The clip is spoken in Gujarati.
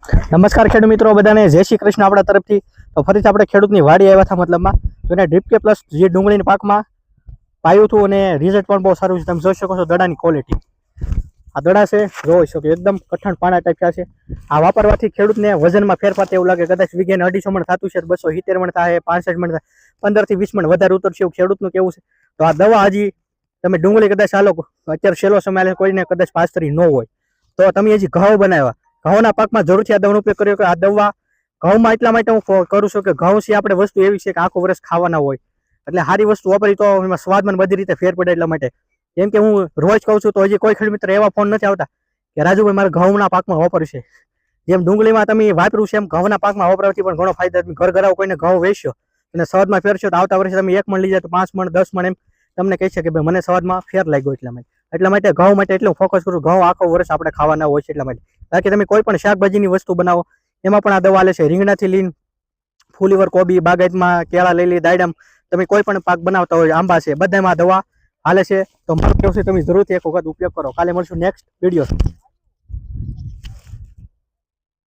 નમસ્કાર ખેડૂત મિત્રો બધાને જય શ્રી કૃષ્ણ આપણા તરફથી. તો ફરીથી આપણે ખેડૂતની વાડી આવ્યા હતા મતલબમાં તો એને ડ્રીપ કે પ્લસ જે ડુંગળીના પાકમાં પાયું હતું અને રિઝલ્ટ પણ બહુ સારું છે. તમે જોઈ શકો છો દડાની ક્વોલિટી. આ દડા છે જોઈ શકો એકદમ કઠણ પાણા ટાઈપ છે. આ વાપરવાથી ખેડૂતને વજનમાં ફેરફાર એવું લાગે કદાચ વીઘાને 250 મણ થતું છે 270 મણ થાય 65 મણ થાય 15 થી 20 મણ વધારે ઉતરશે એવું ખેડૂતનું કેવું છે. તો આ દવા હજી તમે ડુંગળી કદાચ ચાલો અત્યારે છેલ્લો સમય કોઈને કદાચ પાછતરી ન હોય તો તમે હજી ઘઉં બનાવ્યા ઘઉંના પાકમાં જરૂરથી આ દવાનો ઉપયોગ કર્યો કે આ દવા ઘઉંમાં એટલા માટે હું કરું છું કે ઘઉં છે આપણે વસ્તુ એવી છે કે આખું વર્ષ ખાવાના હોય એટલે સારી વસ્તુ વાપરી તો એમાં સ્વાદમાં બધી રીતે ફેર પડે એટલા માટે. કેમ કે હું રોજ કહું છું તો હજી કોઈ ખેડૂત મિત્ર એવા ફોન નથી આવતા કે રાજુભાઈ મારે ઘઉંના પાકમાં વાપર્યું છે. જેમ ડુંગળીમાં તમે વાપર્યું છે એમ ઘઉંના પાકમાં વાપરવાથી પણ ઘણો ફાયદો. તમે ઘર ઘરાવ કોઈને ઘઉં વેચશો અને સ્વાદમાં ફેરશો તો આવતા વર્ષે તમે 1 મણ લઈ જાય તો 5 મણ 10 મણ એમ તમને કહી શકે ભાઈ મને સ્વાદમાં ફેર લાગ્યો એટલા માટે ઘઉં માટે એટલું ફોકસ કરું. ઘઉં આખો વર્ષ આપણે ખાવાના હોય છે એટલા માટે. બાકી તમે કોઈ પણ શાકભાજીની વસ્તુ બનાવો એમાં પણ આ દવા લે છે. રીંગણાથી લઈને ફૂલીવર કોબી બાગાયતમાં કેળા લઈ લી દાડમ તમે કોઈ પણ પાક બનાવતા હોય આંબા છે બધામાં દવા હાલે છે. તો મારું કેવું છે તમે જરૂરથી એક વખત ઉપયોગ કરો. કાલે મળશું નેક્સ્ટ વિડીયો.